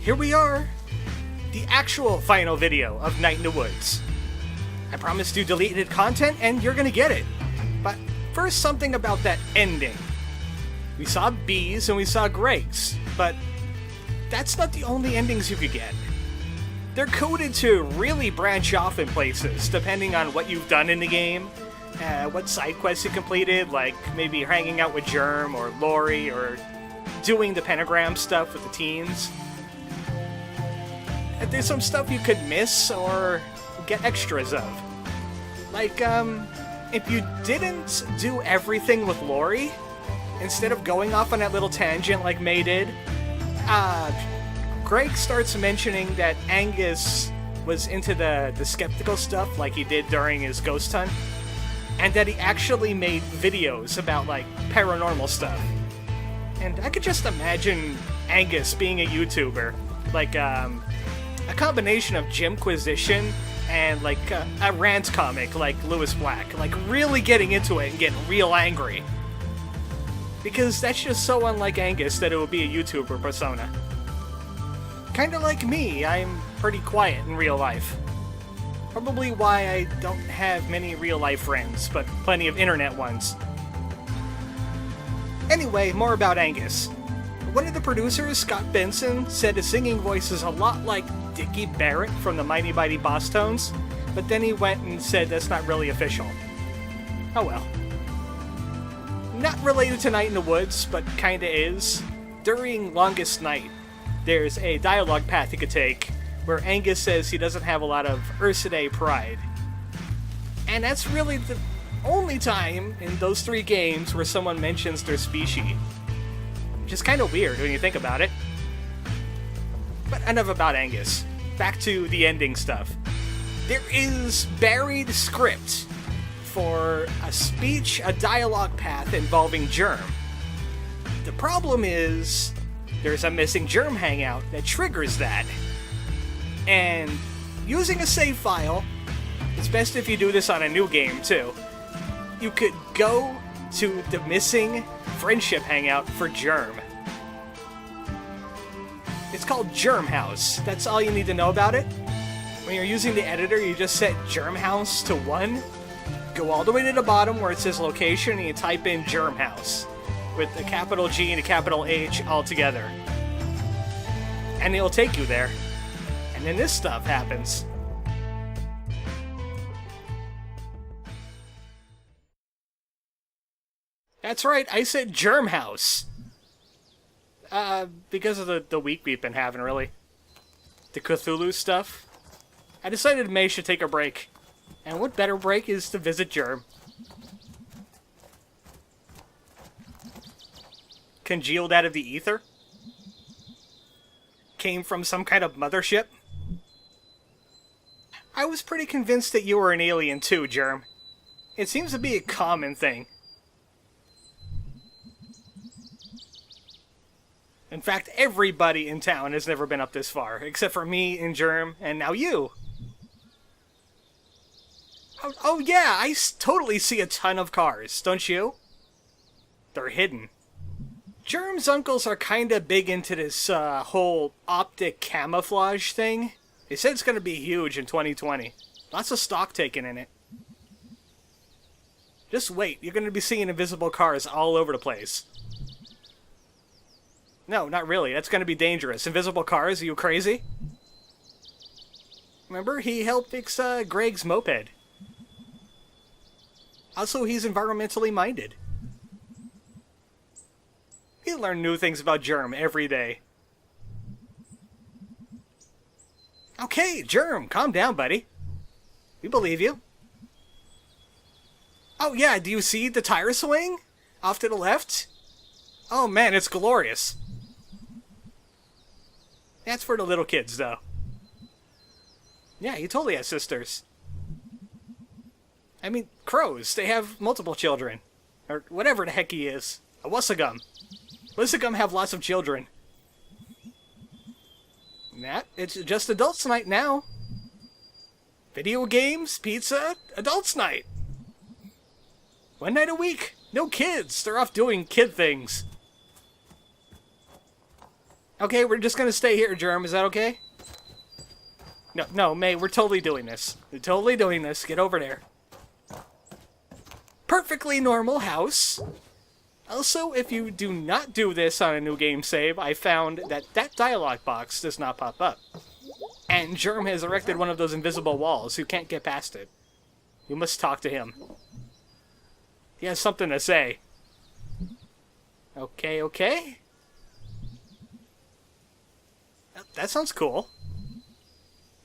here we are. The actual final video of Night in the Woods. I promised you deleted content, and you're gonna get it. But first, something about that ending. We saw bees and we saw Greg's, but that's not the only endings you could get. They're coded to really branch off in places, depending on what you've done in the game, what side quests you completed, like maybe hanging out with Germ or Lori, or doing the pentagram stuff with the teens. There's some stuff you could miss or get extras of. Like, if you didn't do everything with Lori, instead of going off on that little tangent like May did, Greg starts mentioning that Angus was into the skeptical stuff like he did during his ghost hunt, and that he actually made videos about, like, paranormal stuff. And I could just imagine Angus being a YouTuber, like, a combination of Jimquisition and, like, a rant comic like Lewis Black, like, really getting into it and getting real angry. Because that's just so unlike Angus that it would be a YouTuber persona. Kinda like me, I'm pretty quiet in real life. Probably why I don't have many real-life friends, but plenty of internet ones. Anyway, more about Angus. One of the producers, Scott Benson, said his singing voice is a lot like Dickie Barrett from the Mighty Mighty Boss Tones, but then he went and said that's not really official. Oh well. Not related to Night in the Woods, but kinda is. During Longest Night, there's a dialogue path you could take where Angus says he doesn't have a lot of Ursidae pride. And that's really the only time in those 3 games where someone mentions their species. Which is kind of weird when you think about it. But enough about Angus. Back to the ending stuff. There is buried script for a dialogue path involving Germ. The problem is, there's a missing Germ hangout that triggers that. And using a save file, it's best if you do this on a new game too. You could go to the missing friendship hangout for Germ. It's called Germ House. That's all you need to know about it. When you're using the editor, you just set Germ House to 1. Go all the way to the bottom where it says location and you type in Germ House with a capital G and a capital H all together. And it'll take you there. And then this stuff happens. That's right, I said Germ House. Because of the week we've been having, really. The Cthulhu stuff. I decided May should take a break. And what better break is to visit Germ. Congealed out of the ether? Came from some kind of mothership? I was pretty convinced that you were an alien too, Germ. It seems to be a common thing. In fact, everybody in town has never been up this far, except for me and Germ, and now you. Oh yeah, I totally see a ton of cars, don't you? They're hidden. Germ's uncles are kinda big into this whole optic camouflage thing. They said it's gonna be huge in 2020. Lots of stock taken in it. Just wait, you're gonna be seeing invisible cars all over the place. No, not really. That's gonna be dangerous. Invisible cars? Are you crazy? Remember, he helped fix Greg's moped. Also, he's environmentally minded. We learn new things about Germ every day. Okay, Germ, calm down, buddy. We believe you. Oh yeah, do you see the tire swing? Off to the left? Oh man, it's glorious. That's for the little kids, though. Yeah, he totally has sisters. I mean, crows, they have multiple children. Or whatever the heck he is. A wussagum. Wussagum have lots of children. Nah, it's just adults night now. Video games, pizza, adults night. 1 night a week. No kids. They're off doing kid things. Okay, we're just gonna stay here, Germ. Is that okay? No, no, May, we're totally doing this. We're totally doing this. Get over there. Perfectly normal house. Also, if you do not do this on a new game save, I found that that dialogue box does not pop up. And Germ has erected one of those invisible walls. You can't get past it. You must talk to him. He has something to say. Okay, okay. That sounds cool.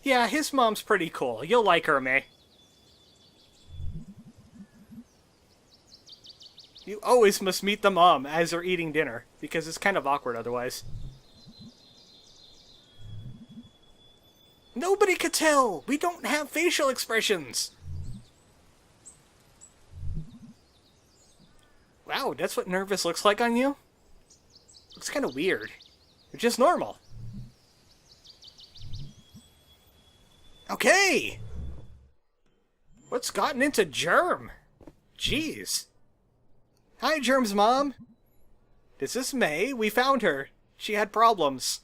Yeah, his mom's pretty cool. You'll like her, May. You always must meet the mom as they're eating dinner, because it's kind of awkward otherwise. Nobody could tell! We don't have facial expressions! Wow, that's what nervous looks like on you? Looks kind of weird. You're just normal. Okay! What's gotten into Germ? Jeez. Hi, Germ's mom. This is May. We found her. She had problems.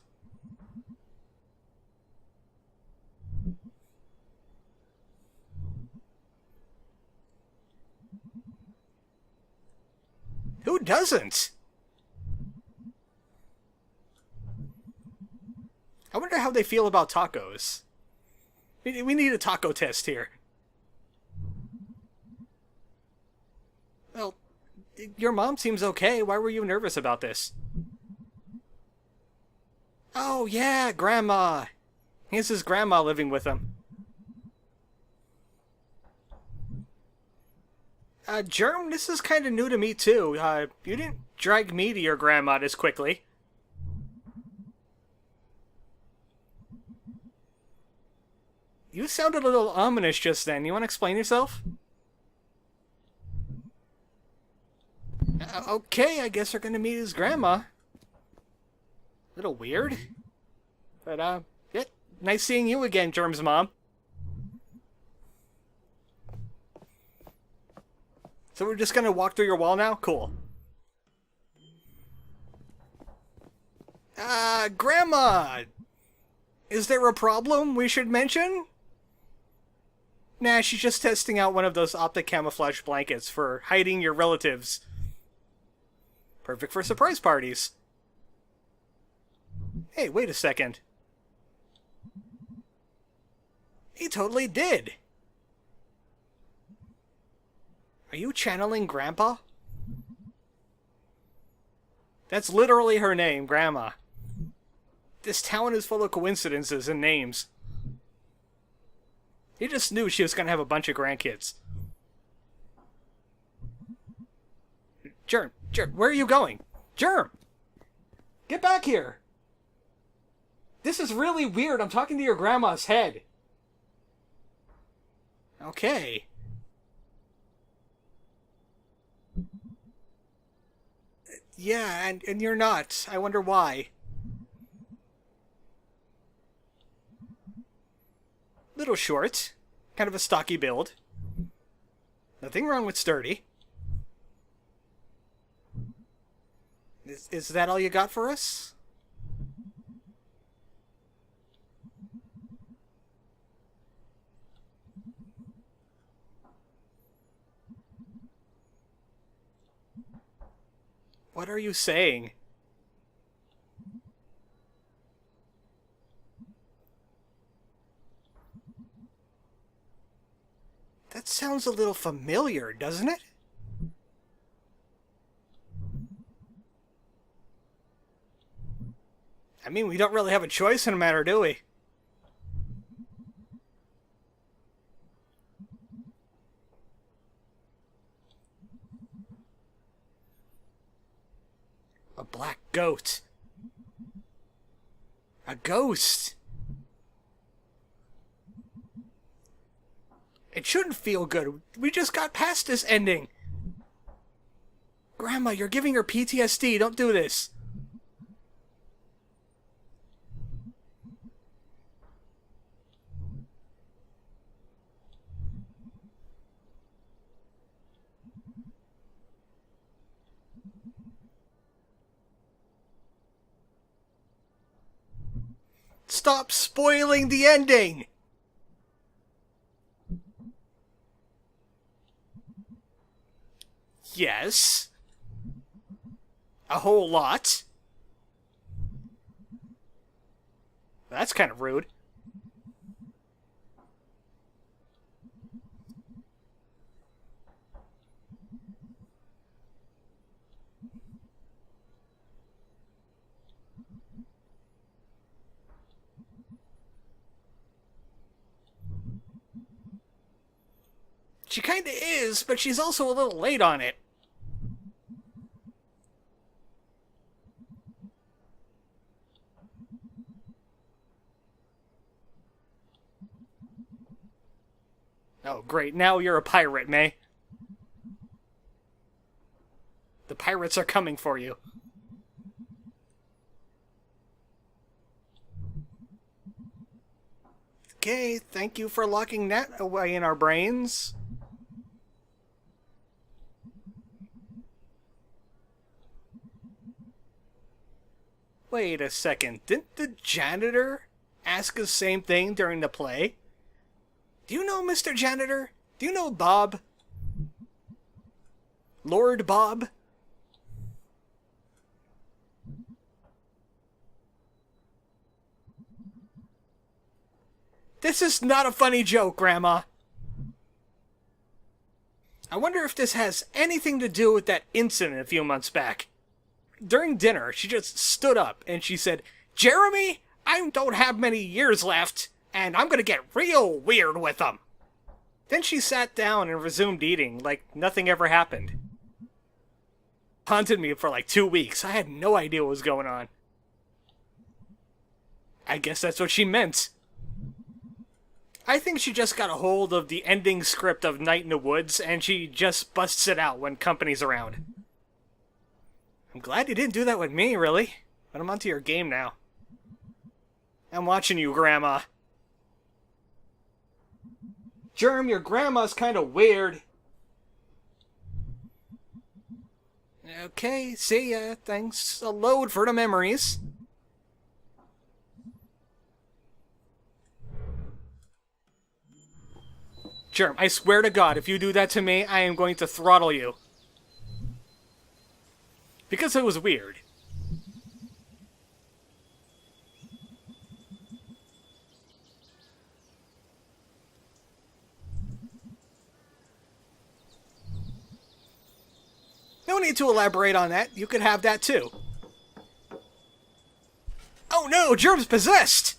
Who doesn't? I wonder how they feel about tacos. We need a taco test here. Well, your mom seems okay. Why were you nervous about this? Oh, yeah, Grandma. Here's his grandma living with him. Germ, this is kind of new to me, too. You didn't drag me to your grandma this quickly. You sounded a little ominous just then. You want to explain yourself? Okay, I guess we're gonna meet his grandma. Little weird. But, yeah, nice seeing you again, Germ's mom. So we're just gonna walk through your wall now? Cool. Grandma! Is there a problem we should mention? Nah, she's just testing out one of those optic camouflage blankets for hiding your relatives. Perfect for surprise parties. Hey, wait a second. He totally did. Are you channeling Grandpa? That's literally her name, Grandma. This town is full of coincidences and names. He just knew she was going to have a bunch of grandkids. Germ, where are you going? Germ! Get back here! This is really weird. I'm talking to your grandma's head. Okay. Yeah, and you're not. I wonder why. Little short. Kind of a stocky build. Nothing wrong with sturdy. Is that all you got for us? What are you saying? That sounds a little familiar, doesn't it? I mean, we don't really have a choice in the matter, do we? A black goat. A ghost. It shouldn't feel good. We just got past this ending. Grandma, you're giving her PTSD. Don't do this. Stop spoiling the ending! Yes. A whole lot. That's kind of rude. She kinda is, but she's also a little late on it. Oh, great. Now you're a pirate, May. The pirates are coming for you. Okay, thank you for locking that away in our brains. Wait a second, didn't the janitor ask the same thing during the play? Do you know Mr. Janitor? Do you know Bob? Lord Bob? This is not a funny joke, Grandma. I wonder if this has anything to do with that incident a few months back. During dinner, she just stood up and she said, "Jeremy, I don't have many years left, and I'm gonna get real weird with them." Then she sat down and resumed eating like nothing ever happened. Haunted me for like 2 weeks. I had no idea what was going on. I guess that's what she meant. I think she just got a hold of the ending script of Night in the Woods, and she just busts it out when company's around. I'm glad you didn't do that with me, really. But I'm onto your game now. I'm watching you, Grandma. Germ, your grandma's kind of weird. Okay, see ya. Thanks a load for the memories. Germ, I swear to God, if you do that to me, I am going to throttle you. Because it was weird. No need to elaborate on that. You could have that too. Oh no, Germ's possessed!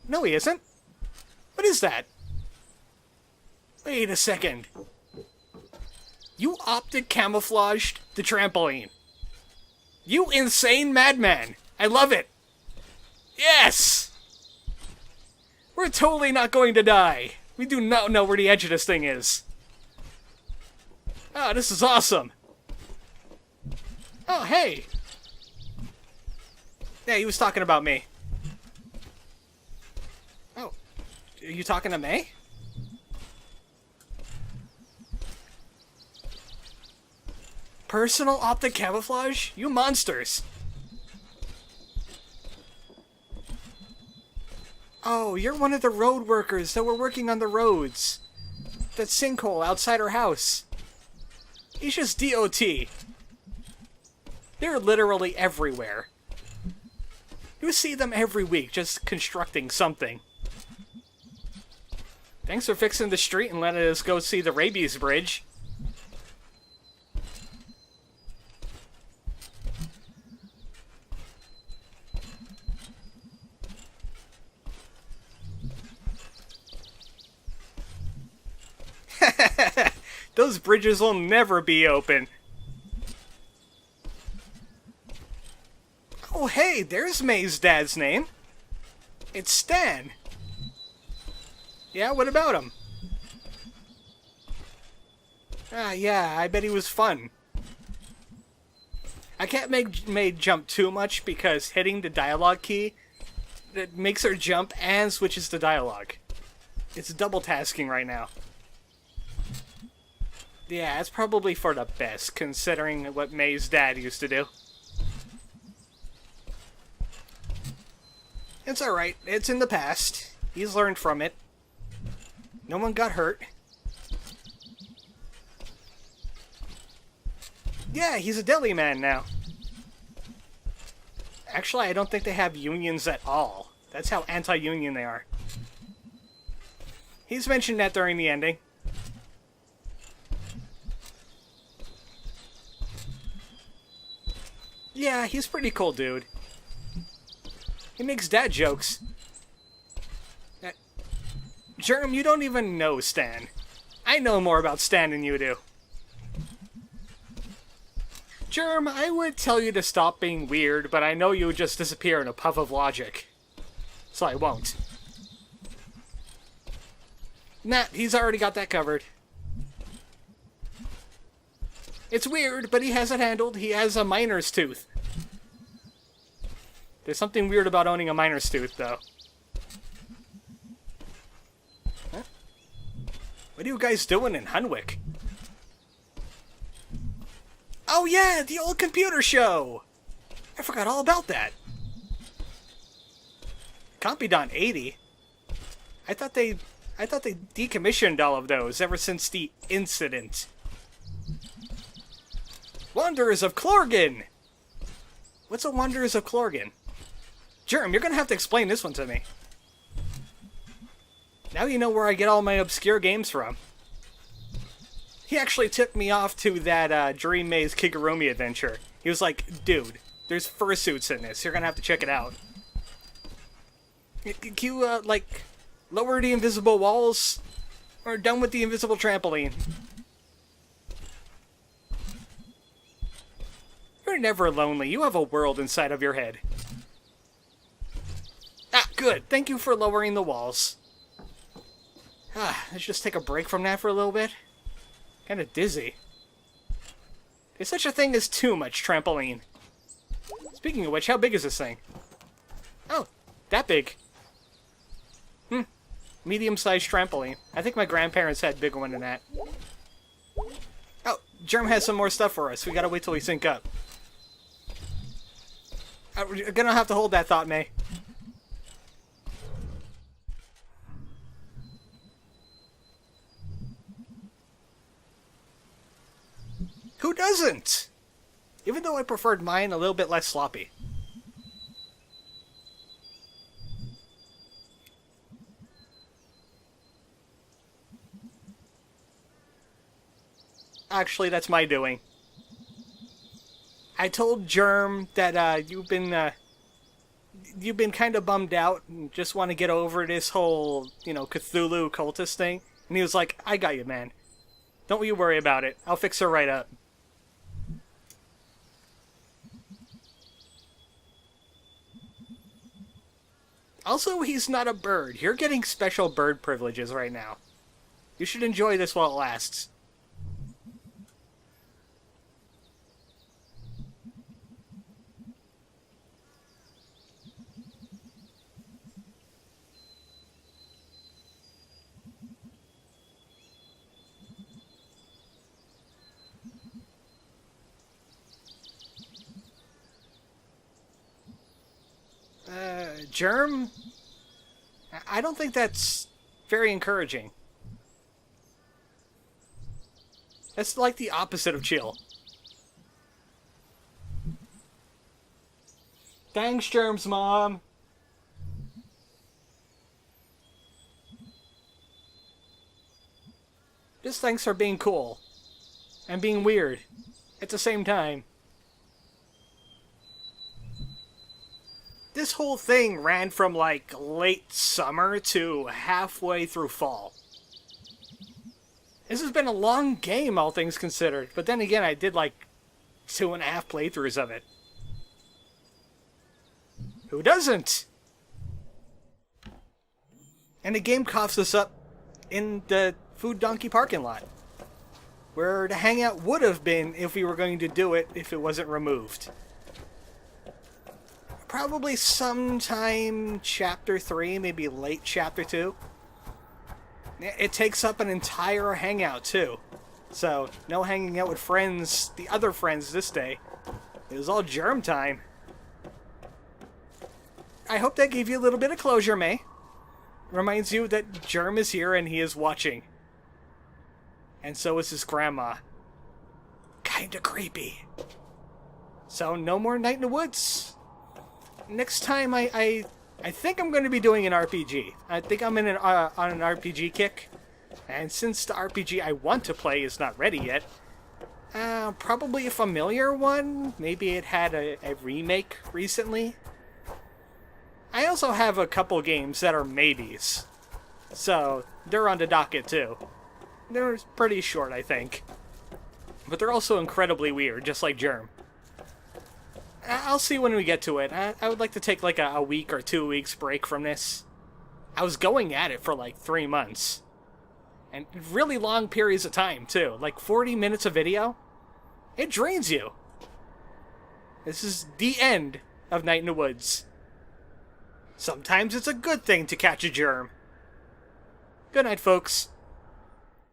No, he isn't. What is that? Wait a second. You optic camouflaged the trampoline. You insane madman. I love it. Yes! We're totally not going to die. We do not know where the edge of this thing is. Oh, this is awesome. Oh, hey. Yeah, he was talking about me. Oh, are you talking to May? Personal optic camouflage? You monsters. Oh, you're one of the road workers that were working on the roads. That sinkhole outside our house. He's just DOT. They're literally everywhere. You see them every week, just constructing something. Thanks for fixing the street and letting us go see the rabies bridge. Those bridges will never be open. Oh, hey, there's May's dad's name. It's Stan. Yeah, what about him? Ah, yeah, I bet he was fun. I can't make May jump too much because hitting the dialogue key, it makes her jump and switches the dialogue. It's double tasking right now. Yeah, it's probably for the best, considering what May's dad used to do. It's alright. It's in the past. He's learned from it. No one got hurt. Yeah, he's a deli man now. Actually, I don't think they have unions at all. That's how anti-union they are. He's mentioned that during the ending. Yeah, he's pretty cool, dude. He makes dad jokes. Germ, you don't even know Stan. I know more about Stan than you do. Germ, I would tell you to stop being weird, but I know you would just disappear in a puff of logic. So I won't. Nah, he's already got that covered. It's weird, but he has it handled. He has a miner's tooth. There's something weird about owning a miner's tooth, though. Huh? What are you guys doing in Hunwick? Oh yeah, the old computer show! I forgot all about that. Compidon 80? I thought they decommissioned all of those ever since the incident. Wanderers of Clorgan! What's a Wanderers of Clorgan? Germ, you're gonna have to explain this one to me. Now you know where I get all my obscure games from. He actually tipped me off to that Dream Maze Kigurumi adventure. He was like, dude, there's fursuits in this. You're gonna have to check it out. Can you, like, lower the invisible walls? Or done with the invisible trampoline? You're never lonely. You have a world inside of your head. Ah, good. Thank you for lowering the walls. Ah, let's just take a break from that for a little bit. Kinda dizzy. There's such a thing as too much trampoline. Speaking of which, how big is this thing? Oh, that big. Medium-sized trampoline. I think my grandparents had a bigger one than that. Oh, Germ has some more stuff for us. We gotta wait till we sync up. We're gonna have to hold that thought, May. Who doesn't? Even though I preferred mine a little bit less sloppy. Actually, that's my doing. I told Germ that you've been kind of bummed out and just want to get over this whole, Cthulhu cultist thing. And he was like, I got you, man. Don't you worry about it. I'll fix her right up. Also, he's not a bird. You're getting special bird privileges right now. You should enjoy this while it lasts. Germ? I don't think that's very encouraging. That's like the opposite of chill. Thanks, Germ's mom. Just thanks for being cool. And being weird. At the same time. This whole thing ran from, like, late summer to halfway through fall. This has been a long game, all things considered. But then again, I did, like, 2.5 playthroughs of it. Who doesn't? And the game coughs us up in the Food Donkey parking lot. Where the hangout would have been if we were going to do it if it wasn't removed. Probably sometime Chapter 3, maybe late Chapter 2. It takes up an entire hangout, too. So, no hanging out with friends, the other friends this day. It was all Germ time. I hope that gave you a little bit of closure, May. Reminds you that Germ is here and he is watching. And so is his grandma. Kinda creepy. So no more Night in the Woods. Next time I think I'm going to be doing an RPG. I think I'm on an RPG kick. And since the RPG I want to play is not ready yet, probably a familiar one. Maybe it had a remake recently. I also have a couple games that are maybes. So they're on the docket too. They're pretty short, I think. But they're also incredibly weird, just like Germ. I'll see when we get to it. I would like to take like a week or 2 weeks break from this. I was going at it for like 3 months. And really long periods of time, too. Like 40 minutes of video. It drains you. This is the end of Night in the Woods. Sometimes it's a good thing to catch a germ. Good night, folks.